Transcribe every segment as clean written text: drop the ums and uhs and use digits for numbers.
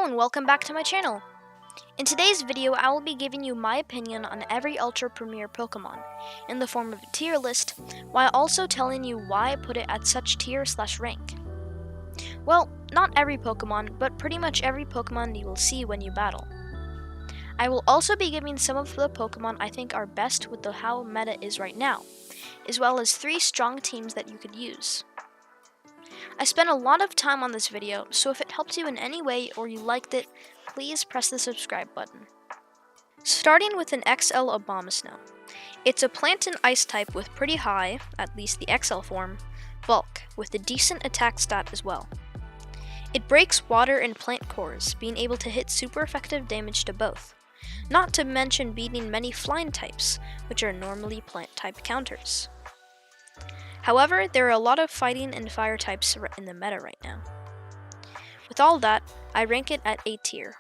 Hello and welcome back to my channel. In today's video, I will be giving you my opinion on every Ultra Premier Pokemon in the form of a tier list, while also telling you why I put it at such tier/rank. Well, not every Pokemon, but pretty much every Pokemon you will see when you battle. I will also be giving some of the Pokemon I think are best with how meta is right now, as well as 3 strong teams that you could use. I spent a lot of time on this video, so if it helped you in any way or you liked it, please press the subscribe button. Starting with an XL Abomasnow. It's a plant and ice type with pretty high, at least the XL form, bulk, with a decent attack stat as well. It breaks water and plant cores, being able to hit super effective damage to both, not to mention beating many flying types, which are normally plant type counters. However, there are a lot of fighting and fire types in the meta right now. With all that, I rank it at A tier.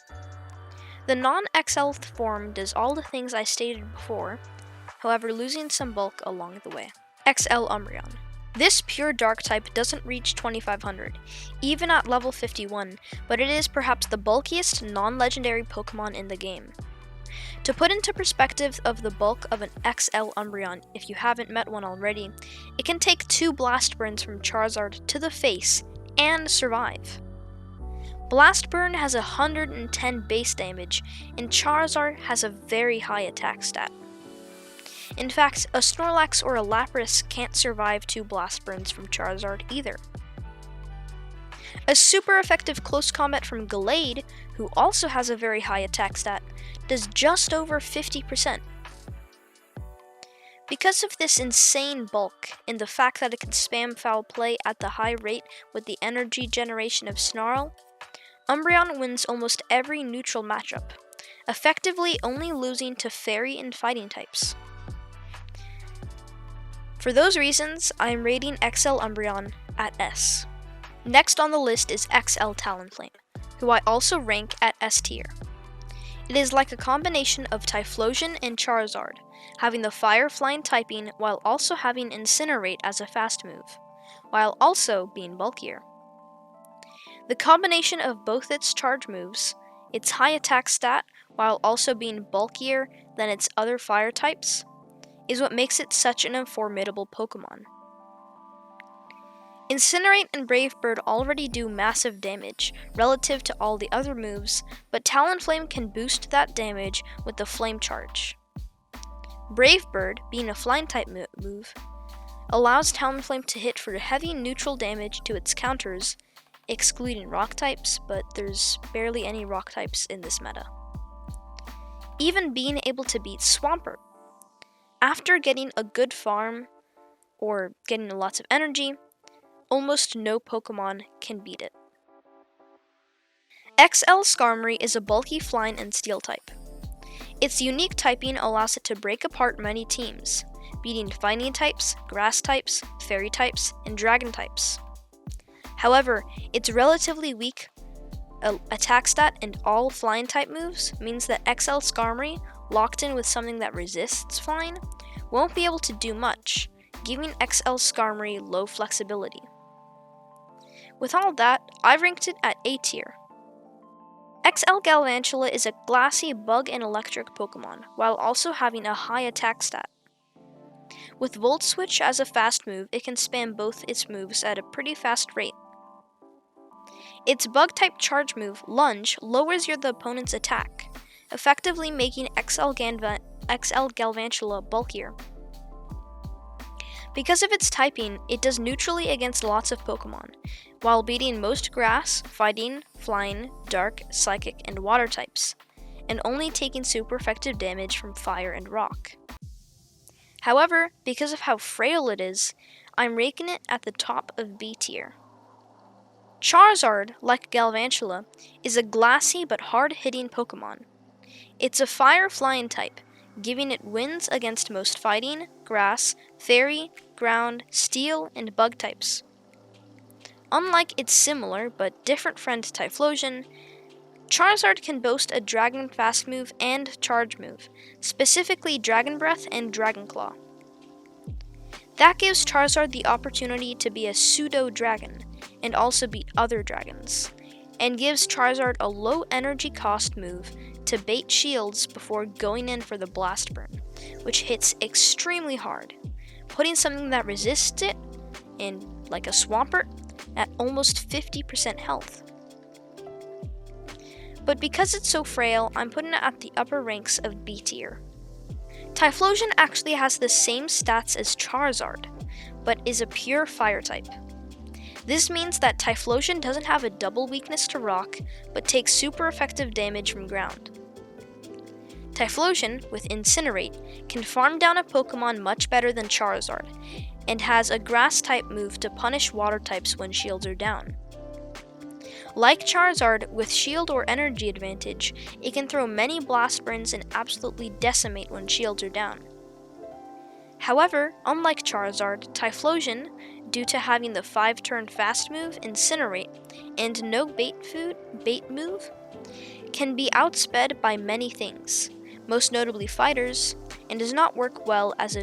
The non-XL form does all the things I stated before, however losing some bulk along the way. XL Umbreon. This pure dark type doesn't reach 2500, even at level 51, but it is perhaps the bulkiest non-legendary Pokemon in the game. To put into perspective of the bulk of an XL Umbreon, if you haven't met one already, it can take 2 Blast Burns from Charizard to the face and survive. Blast Burn has 110 base damage, and Charizard has a very high attack stat. In fact, a Snorlax or a Lapras can't survive 2 Blast Burns from Charizard either. A super effective close combat from Gallade, who also has a very high attack stat, does just over 50%. Because of this insane bulk and the fact that it can spam foul play at the high rate with the energy generation of Snarl, Umbreon wins almost every neutral matchup, effectively only losing to fairy and fighting types. For those reasons, I am rating XL Umbreon at S. Next on the list is XL Talonflame, who I also rank at S tier. It is like a combination of Typhlosion and Charizard, having the Fire Flying typing while also having Incinerate as a fast move, while also being bulkier. The combination of both its charge moves, its high attack stat while also being bulkier than its other fire types, is what makes it such an formidable Pokemon. Incinerate and Brave Bird already do massive damage relative to all the other moves, but Talonflame can boost that damage with the Flame Charge. Brave Bird, being a flying type move, allows Talonflame to hit for heavy neutral damage to its counters, excluding rock types, but there's barely any rock types in this meta. Even being able to beat Swampert. After getting a good farm, or getting lots of energy, almost no Pokemon can beat it. XL Skarmory is a bulky flying and steel type. Its unique typing allows it to break apart many teams, beating fighting types, grass types, fairy types, and dragon types. However, its relatively weak attack stat and all flying type moves means that XL Skarmory, locked in with something that resists flying, won't be able to do much, giving XL Skarmory low flexibility. With all that, I've ranked it at A tier. XL Galvantula is a glassy bug and electric Pokemon, while also having a high attack stat. With Volt Switch as a fast move, it can spam both its moves at a pretty fast rate. Its bug-type charge move, Lunge, lowers the opponent's attack, effectively making XL Galvantula bulkier. Because of its typing, it does neutrally against lots of Pokemon, while beating most grass, fighting, flying, dark, psychic, and water types, and only taking super effective damage from fire and rock. However, because of how frail it is, I'm ranking it at the top of B tier. Charizard, like Galvantula, is a glassy but hard-hitting Pokemon. It's a fire flying type, giving it wins against most fighting, grass, fairy, ground, steel, and bug types. Unlike its similar but different friend Typhlosion, Charizard can boast a Dragon Fast move and Charge move, specifically Dragon Breath and Dragon Claw. That gives Charizard the opportunity to be a pseudo-dragon, and also beat other dragons, and gives Charizard a low energy cost move to bait shields before going in for the Blast Burn, which hits extremely hard, putting something that resists it, like a Swampert, at almost 50% health. But because it's so frail, I'm putting it at the upper ranks of B tier. Typhlosion actually has the same stats as Charizard, but is a pure fire type. This means that Typhlosion doesn't have a double weakness to rock, but takes super effective damage from ground. Typhlosion, with Incinerate, can farm down a Pokemon much better than Charizard, and has a grass type move to punish water types when shields are down. Like Charizard, with shield or energy advantage, it can throw many blast burns and absolutely decimate when shields are down. However, unlike Charizard, Typhlosion, due to having the 5-turn fast move, Incinerate, and no bait move, can be outsped by many things, most notably fighters, and does not work well as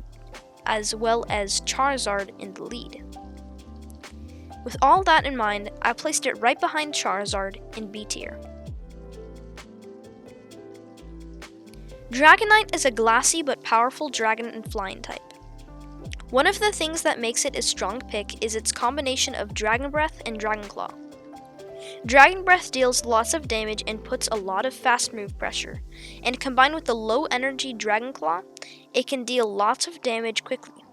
Charizard in the lead. With all that in mind, I placed it right behind Charizard in B tier. Dragonite is a glassy but powerful dragon and flying type. One of the things that makes it a strong pick is its combination of Dragon Breath and Dragon Claw. Dragon Breath deals lots of damage and puts a lot of fast move pressure, and combined with the low energy Dragon Claw, it can deal lots of damage quickly.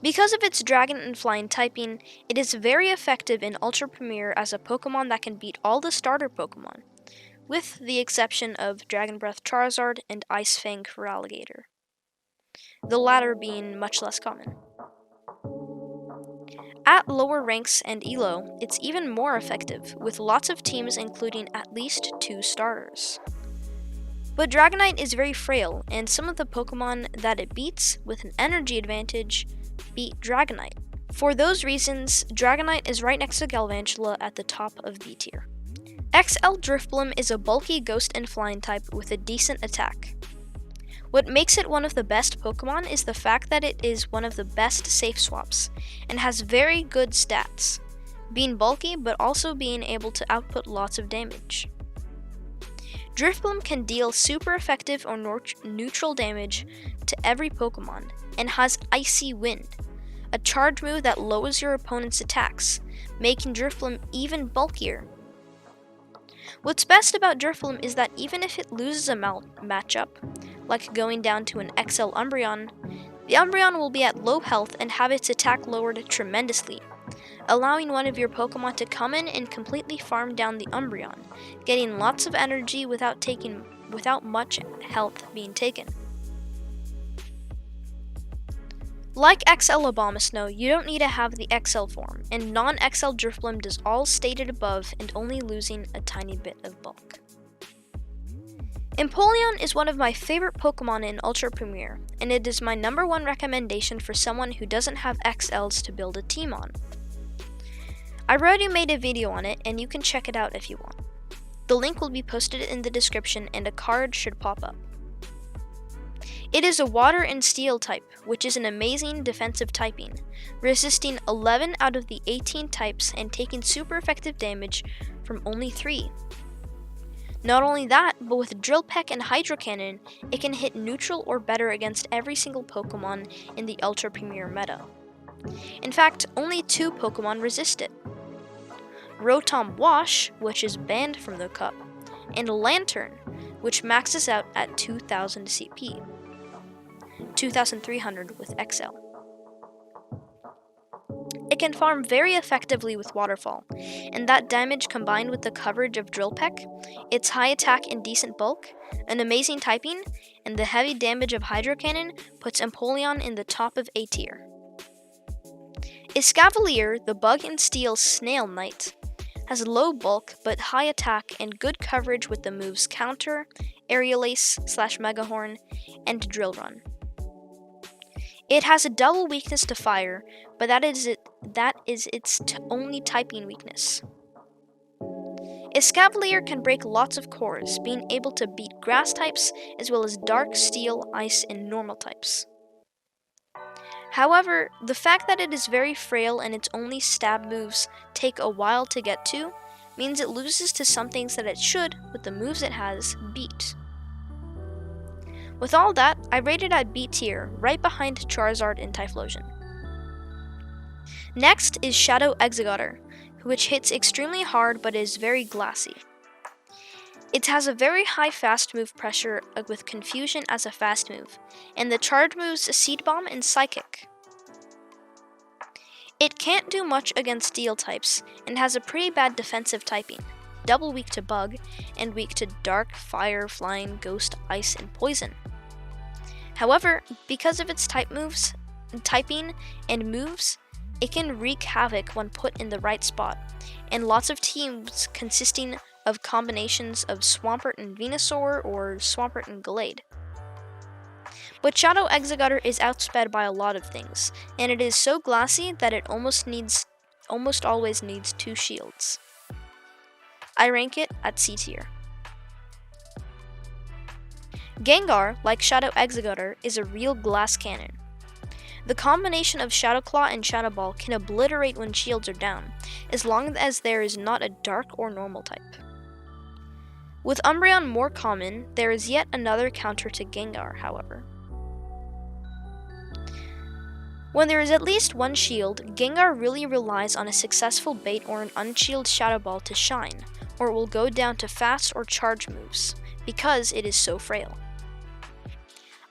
Because of its dragon and flying typing, it is very effective in Ultra Premier as a Pokemon that can beat all the starter Pokemon, with the exception of Dragon Breath Charizard and Ice Fang Feraligatr, the latter being much less common. At lower ranks and ELO, it's even more effective, with lots of teams including at least 2 starters. But Dragonite is very frail, and some of the Pokemon that it beats, with an energy advantage, beat Dragonite. For those reasons, Dragonite is right next to Galvantula at the top of B tier. XL Drifblim is a bulky ghost and flying type with a decent attack. What makes it one of the best Pokemon is the fact that it is one of the best safe swaps, and has very good stats, being bulky but also being able to output lots of damage. Drifblim can deal super effective or neutral damage to every Pokemon, and has Icy Wind, a charge move that lowers your opponent's attacks, making Drifblim even bulkier. What's best about Drifblim is that even if it loses a matchup, like going down to an XL Umbreon, the Umbreon will be at low health and have its attack lowered tremendously, allowing one of your Pokemon to come in and completely farm down the Umbreon, getting lots of energy without much health being taken. Like XL Abomasnow, you don't need to have the XL form, and non-XL Drifblim does all stated above and only losing a tiny bit of bulk. Empoleon is one of my favorite Pokemon in Ultra Premier, and it is my #1 recommendation for someone who doesn't have XLs to build a team on. I already made a video on it, and you can check it out if you want. The link will be posted in the description, and a card should pop up. It is a water and steel type, which is an amazing defensive typing, resisting 11 out of the 18 types and taking super effective damage from only 3. Not only that, but with Drill Peck and Hydro Cannon, it can hit neutral or better against every single Pokemon in the Ultra Premier meta. In fact, only 2 Pokemon resist it. Rotom Wash, which is banned from the cup, and Lantern, which maxes out at 2000 CP. 2300 with XL. It can farm very effectively with Waterfall, and that damage combined with the coverage of Drill Peck, its high attack and decent bulk, an amazing typing, and the heavy damage of Hydro Cannon puts Empoleon in the top of A tier. Escavalier, the Bug and Steel Snail Knight, has low bulk but high attack and good coverage with the moves Counter, Aerial Ace / Mega Horn, and Drill Run. It has a double weakness to fire, but that is its only typing weakness. Escavalier can break lots of cores, being able to beat grass types as well as dark, steel, ice, and normal types. However, the fact that it is very frail and its only stab moves take a while to get to, means it loses to some things that it should, with the moves it has, beat. With all that, I rate it at B tier, right behind Charizard and Typhlosion. Next is Shadow Exeggutor, which hits extremely hard but is very glassy. It has a very high fast move pressure with Confusion as a fast move, and the charge moves Seed Bomb and Psychic. It can't do much against Steel types, and has a pretty bad defensive typing, double weak to Bug, and weak to Dark, Fire, Flying, Ghost, Ice, and Poison. However, because of its typing and moves, it can wreak havoc when put in the right spot, and lots of teams consisting of combinations of Swampert and Venusaur or Swampert and Gallade. But Shadow Exeggutor is outsped by a lot of things, and it is so glassy that it almost always needs 2 shields. I rank it at C tier. Gengar, like Shadow Exeggutor, is a real glass cannon. The combination of Shadow Claw and Shadow Ball can obliterate when shields are down, as long as there is not a dark or normal type. With Umbreon more common, there is yet another counter to Gengar, however. When there is at least one shield, Gengar really relies on a successful bait or an unshielded Shadow Ball to shine, or it will go down to fast or charge moves, because it is so frail.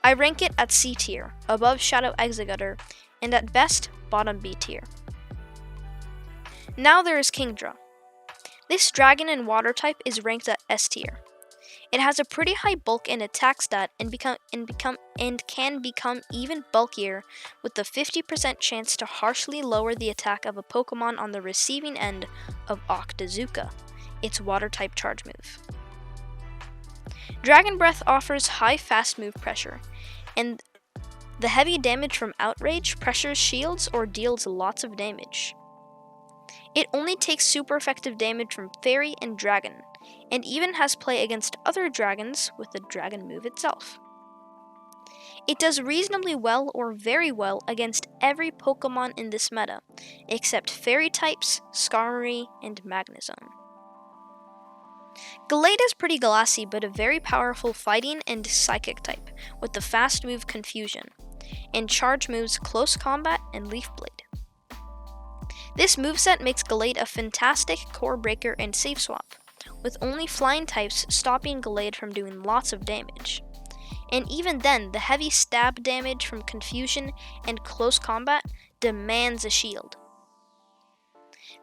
I rank it at C tier, above Shadow Exeggutor, and at best, bottom B tier. Now there is Kingdra. This dragon and water type is ranked at S tier. It has a pretty high bulk and attack stat and can become even bulkier with the 50% chance to harshly lower the attack of a Pokemon on the receiving end of Octazooka, its water type charge move. Dragon Breath offers high fast move pressure, and the heavy damage from Outrage pressures shields or deals lots of damage. It only takes super effective damage from Fairy and Dragon, and even has play against other dragons with the Dragon move itself. It does reasonably well or very well against every Pokemon in this meta, except Fairy types, Skarmory, and Magnezone. Gallade is pretty glassy but a very powerful fighting and psychic type, with the fast move Confusion, and charge moves Close Combat and Leaf Blade. This moveset makes Gallade a fantastic core breaker and safe swap, with only flying types stopping Gallade from doing lots of damage. And even then, the heavy stab damage from Confusion and Close Combat demands a shield.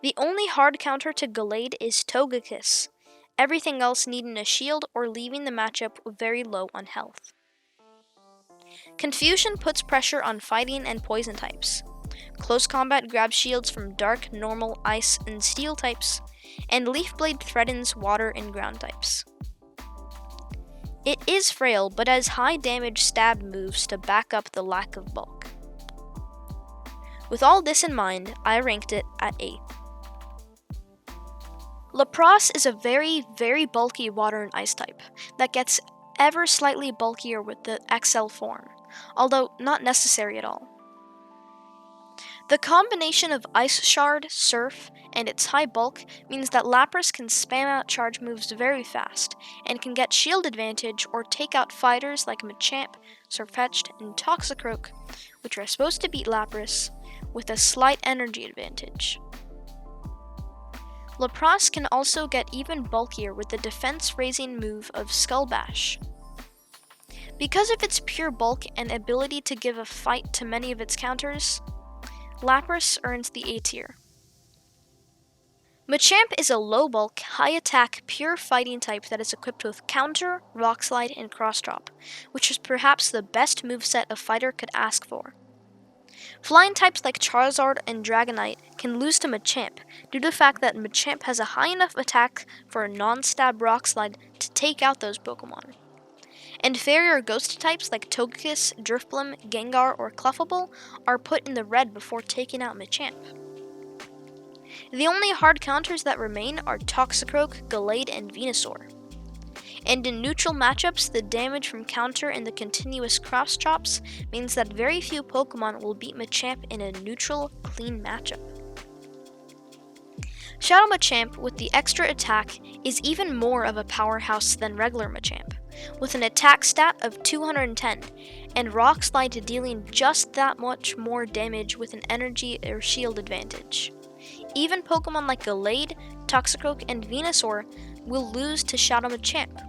The only hard counter to Gallade is Togekiss, everything else needing a shield or leaving the matchup very low on health. Confusion puts pressure on fighting and poison types. Close Combat grabs shields from Dark, Normal, Ice, and Steel types, and Leaf Blade threatens Water and Ground types. It is frail, but has high damage stab moves to back up the lack of bulk. With all this in mind, I ranked it at A. Lapras is a very, very bulky water and ice type that gets ever slightly bulkier with the XL form, although not necessary at all. The combination of Ice Shard, Surf, and its high bulk means that Lapras can spam out charge moves very fast, and can get shield advantage or take out fighters like Machamp, Sirfetch'd, and Toxicroak, which are supposed to beat Lapras, with a slight energy advantage. Lapras can also get even bulkier with the defense-raising move of Skull Bash. Because of its pure bulk and ability to give a fight to many of its counters, Lapras earns the A tier. Machamp is a low bulk, high attack, pure fighting type that is equipped with Counter, Rock Slide, and Cross Drop, which is perhaps the best moveset a fighter could ask for. Flying types like Charizard and Dragonite can lose to Machamp due to the fact that Machamp has a high enough attack for a non-stab Rock Slide to take out those Pokemon. And Fairy or Ghost types like Togekiss, Drifblim, Gengar, or Clefable are put in the red before taking out Machamp. The only hard counters that remain are Toxicroak, Gallade, and Venusaur. And in neutral matchups, the damage from counter and the continuous cross chops means that very few Pokemon will beat Machamp in a neutral, clean matchup. Shadow Machamp with the extra attack is even more of a powerhouse than regular Machamp, with an attack stat of 210 and Rock Slide dealing just that much more damage with an energy or shield advantage. Even Pokemon like Gallade, Toxicroak, and Venusaur will lose to Shadow Machamp.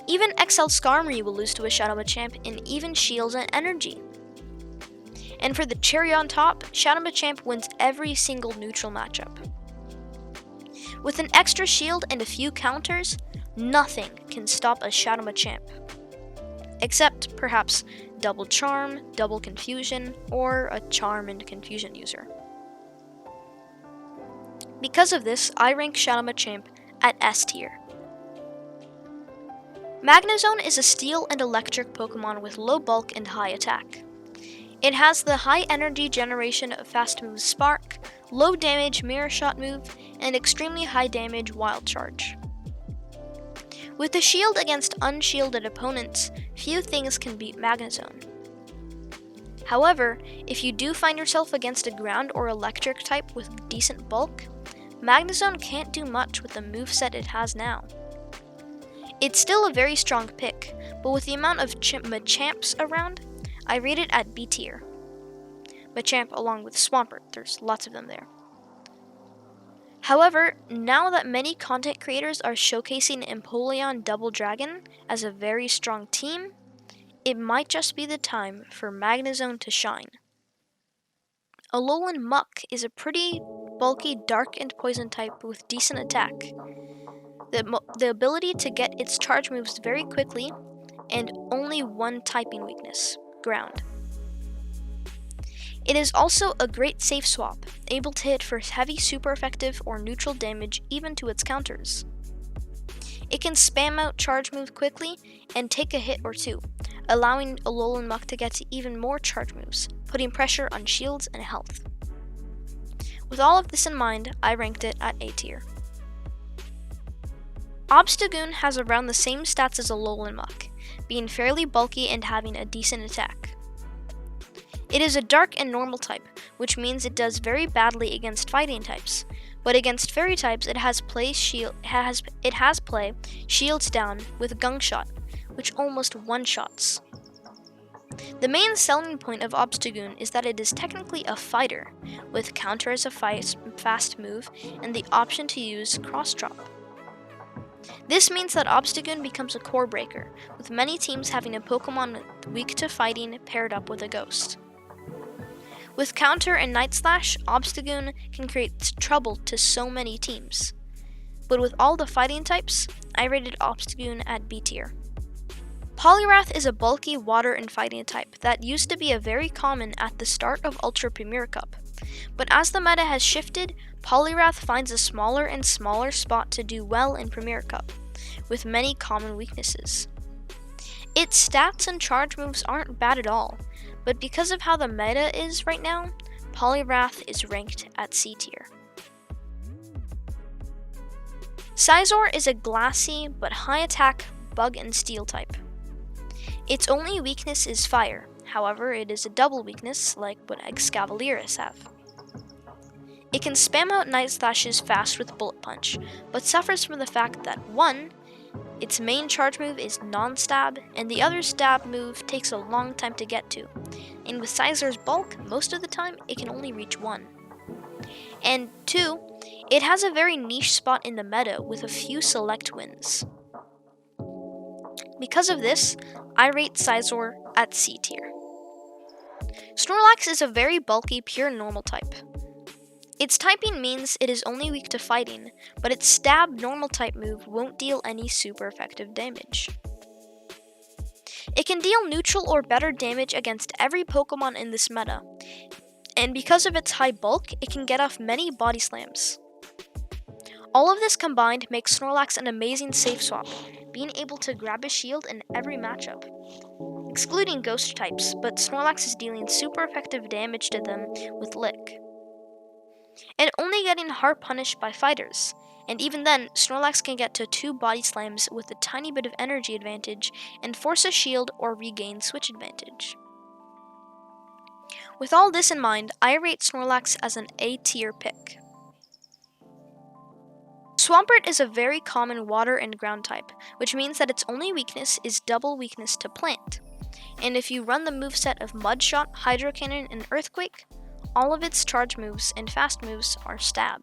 Even XL Skarmory will lose to a Shadow Machamp in even shields and energy. And for the cherry on top, Shadow Machamp wins every single neutral matchup. With an extra shield and a few counters, nothing can stop a Shadow Machamp. Except, perhaps, Double Charm, Double Confusion, or a Charm and Confusion user. Because of this, I rank Shadow Machamp at S tier. Magnezone is a steel and electric Pokemon with low bulk and high attack. It has the high energy generation of fast move Spark, low damage Mirror Shot move, and extremely high damage Wild Charge. With a shield against unshielded opponents, few things can beat Magnezone. However, if you do find yourself against a ground or electric type with decent bulk, Magnezone can't do much with the moveset it has now. It's still a very strong pick, but with the amount of Machamps around, I rate it at B tier. Machamp along with Swampert, there's lots of them there. However, now that many content creators are showcasing Empoleon Double Dragon as a very strong team, it might just be the time for Magnezone to shine. Alolan Muck is a pretty bulky dark and poison type with decent attack. The ability to get its charge moves very quickly, and only one typing weakness, ground. It is also a great safe swap, able to hit for heavy super effective or neutral damage even to its counters. It can spam out charge move quickly and take a hit or two, allowing Alolan Muck to get to even more charge moves, putting pressure on shields and health. With all of this in mind, I ranked it at A tier. Obstagoon has around the same stats as Alolan Muck, being fairly bulky and having a decent attack. It is a dark and normal type, which means it does very badly against fighting types, but against fairy types it has play shields down with Gunk Shot, which almost one-shots. The main selling point of Obstagoon is that it is technically a fighter, with counter as a fast move and the option to use Cross Drop. This means that Obstagoon becomes a core breaker, with many teams having a Pokemon weak to fighting paired up with a Ghost. With Counter and Night Slash, Obstagoon can create trouble to so many teams. But with all the fighting types, I rated Obstagoon at B tier. Poliwrath is a bulky water and fighting type that used to be a very common at the start of Ultra Premier Cup. But as the meta has shifted, Poliwrath finds a smaller and smaller spot to do well in Premier Cup, with many common weaknesses. Its stats and charge moves aren't bad at all, but because of how the meta is right now, Poliwrath is ranked at C tier. Scizor is a glassy but high attack bug and steel type. Its only weakness is fire, however it is a double weakness like what Excavaleiris have. It can spam out Night Slashes fast with Bullet Punch, but suffers from the fact that 1. Its main charge move is non-stab, and the other stab move takes a long time to get to, and with Scizor's bulk, most of the time it can only reach 1. And 2. It has a very niche spot in the meta with a few select wins. Because of this, I rate Scizor at C tier. Snorlax is a very bulky pure normal type. Its typing means it is only weak to fighting, but its stab normal type move won't deal any super effective damage. It can deal neutral or better damage against every Pokemon in this meta, and because of its high bulk, it can get off many body slams. All of this combined makes Snorlax an amazing safe swap, being able to grab a shield in every matchup, excluding ghost types, but Snorlax is dealing super effective damage to them with Lick, and only getting hard punished by fighters, and even then, Snorlax can get to 2 body slams with a tiny bit of energy advantage and force a shield or regain switch advantage. With all this in mind, I rate Snorlax as an A tier pick. Swampert is a very common water and ground type, which means that its only weakness is double weakness to plant. And if you run the moveset of Mud Shot, Hydro Cannon, and Earthquake, all of its charge moves and fast moves are stab.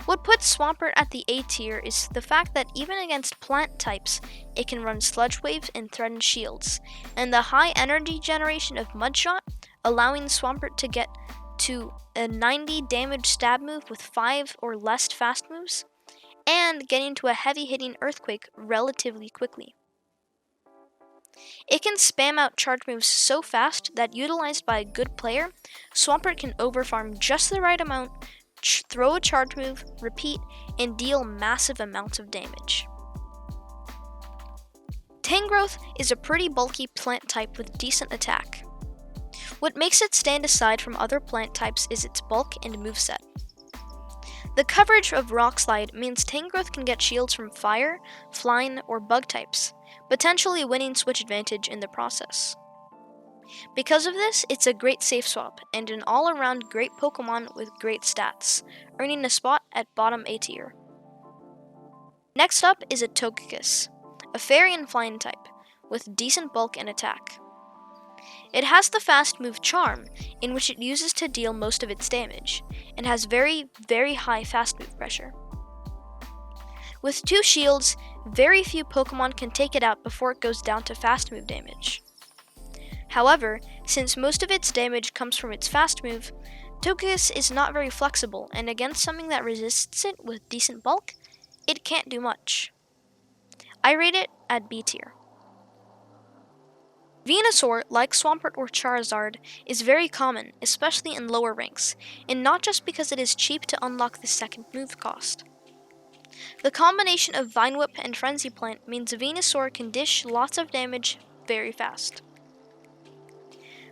What puts Swampert at the A tier is the fact that even against plant types, it can run Sludge Wave and Threaten Shields, and the high energy generation of Mud Shot, allowing Swampert to get to a 90 damage stab move with 5 or less fast moves, and getting to a heavy hitting Earthquake relatively quickly. It can spam out charge moves so fast that, utilized by a good player, Swampert can overfarm just the right amount, throw a charge move, repeat, and deal massive amounts of damage. Tangrowth is a pretty bulky plant type with decent attack. What makes it stand aside from other plant types is its bulk and moveset. The coverage of Rock Slide means Tangrowth can get shields from fire, flying, or bug types, potentially winning switch advantage in the process. Because of this, it's a great safe swap and an all-around great Pokemon with great stats, earning a spot at bottom A tier. Next up is a Togekiss, a fairy and flying type, with decent bulk and attack. It has the fast move Charm, in which it uses to deal most of its damage, and has very, very high fast move pressure. With 2 shields, very few Pokemon can take it out before it goes down to fast move damage. However, since most of its damage comes from its fast move, Togekiss is not very flexible, and against something that resists it with decent bulk, it can't do much. I rate it at B tier. Venusaur, like Swampert or Charizard, is very common, especially in lower ranks, and not just because it is cheap to unlock the second move cost. The combination of Vine Whip and Frenzy Plant means Venusaur can dish lots of damage very fast.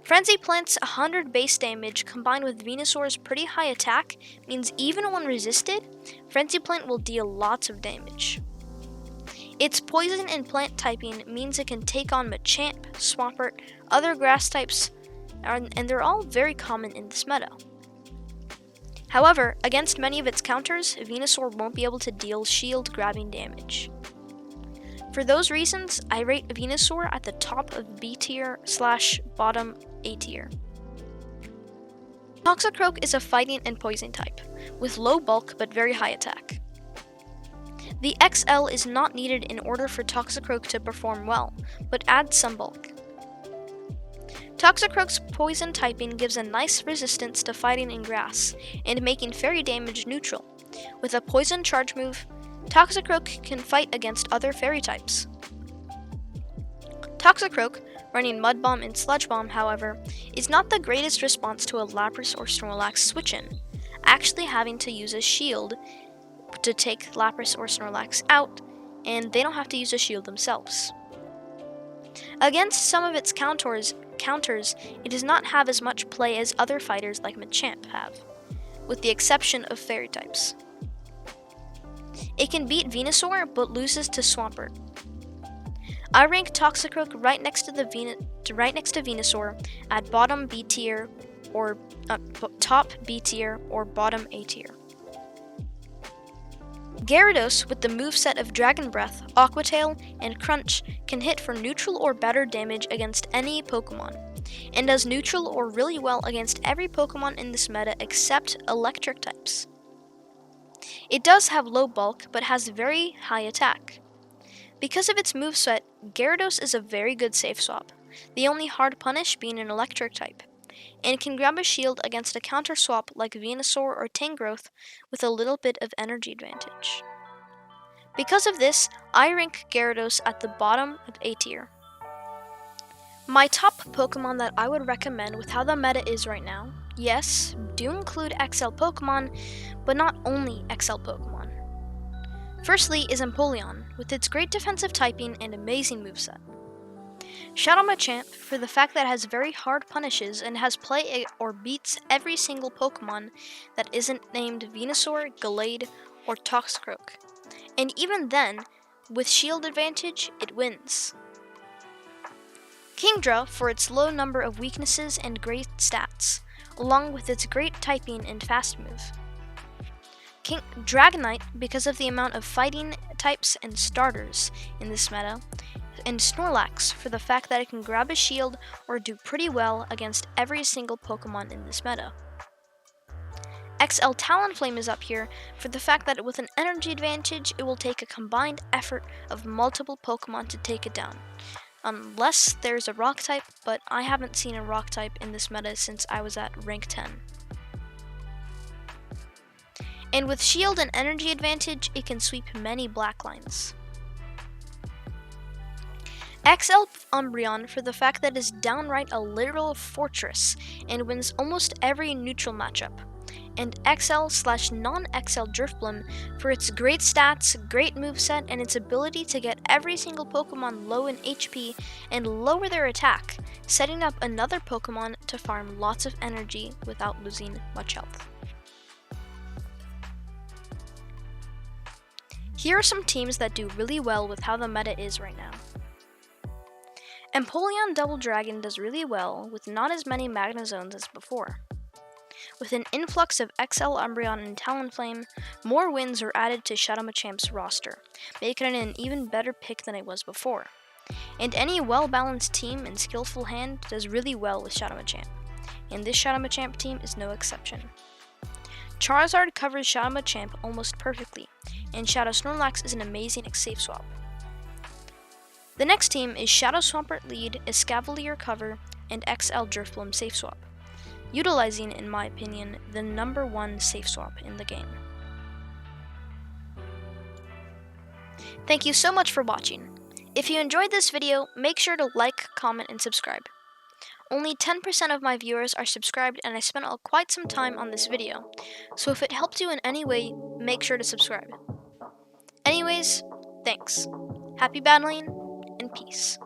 Frenzy Plant's 100 base damage combined with Venusaur's pretty high attack means even when resisted, Frenzy Plant will deal lots of damage. Its poison and plant typing means it can take on Machamp, Swampert, other grass types, and they're all very common in this meta. However, against many of its counters, Venusaur won't be able to deal shield-grabbing damage. For those reasons, I rate Venusaur at the top of B tier / bottom A tier. Toxicroak is a fighting and poison type, with low bulk but very high attack. The XL is not needed in order for Toxicroak to perform well, but adds some bulk. Toxicroak's poison typing gives a nice resistance to fighting in grass, and making fairy damage neutral. With a poison charge move, Toxicroak can fight against other fairy types. Toxicroak, running Mud Bomb and Sludge Bomb, however, is not the greatest response to a Lapras or Snorlax switch-in, actually having to use a shield to take Lapras or Snorlax out, and they don't have to use a shield themselves. Against some of its counters, it does not have as much play as other fighters like Machamp have, with the exception of fairy types. It can beat Venusaur, but loses to Swampert. I rank Toxicroak right next to Venusaur at bottom B tier or top B tier or bottom A tier. Gyarados, with the moveset of Dragon Breath, Aqua Tail, and Crunch, can hit for neutral or better damage against any Pokemon, and does neutral or really well against every Pokemon in this meta except electric types. It does have low bulk, but has very high attack. Because of its moveset, Gyarados is a very good safe swap, the only hard punish being an electric type, and can grab a shield against a counter swap like Venusaur or Tangrowth with a little bit of energy advantage. Because of this, I rank Gyarados at the bottom of A tier. My top Pokemon that I would recommend with how the meta is right now, yes, do include XL Pokemon, but not only XL Pokemon. Firstly is Empoleon, with its great defensive typing and amazing moveset. Shout out Machamp for the fact that it has very hard punishes and has play or beats every single Pokemon that isn't named Venusaur, Gallade, or Toxicroak. And even then, with shield advantage, it wins. Kingdra for its low number of weaknesses and great stats, along with its great typing and fast move. Dragonite because of the amount of fighting types and starters in this meta, and Snorlax for the fact that it can grab a shield or do pretty well against every single Pokemon in this meta. XL Talonflame is up here for the fact that with an energy advantage, it will take a combined effort of multiple Pokemon to take it down. Unless there's a rock type, but I haven't seen a rock type in this meta since I was at rank 10. And with shield and energy advantage, it can sweep many black lines. XL Umbreon for the fact that it is downright a literal fortress and wins almost every neutral matchup. And XL/non-XL Drifblim for its great stats, great moveset, and its ability to get every single Pokemon low in HP and lower their attack, setting up another Pokemon to farm lots of energy without losing much health. Here are some teams that do really well with how the meta is right now. Empoleon Double Dragon does really well with not as many Magnezones as before. With an influx of XL Umbreon and Talonflame, more wins are added to Shadow Machamp's roster, making it an even better pick than it was before. And any well-balanced team and skillful hand does really well with Shadow Machamp, and this Shadow Machamp team is no exception. Charizard covers Shadow Machamp almost perfectly, and Shadow Snorlax is an amazing safe swap. The next team is Shadow Swampert lead, Escavalier cover, and XL Drifblim safe swap, utilizing, in my opinion, the #1 safe swap in the game. Thank you so much for watching. If you enjoyed this video, make sure to like, comment, and subscribe. Only 10% of my viewers are subscribed, and I spent quite some time on this video, so if it helped you in any way, make sure to subscribe. Anyways, thanks. Happy battling, and peace.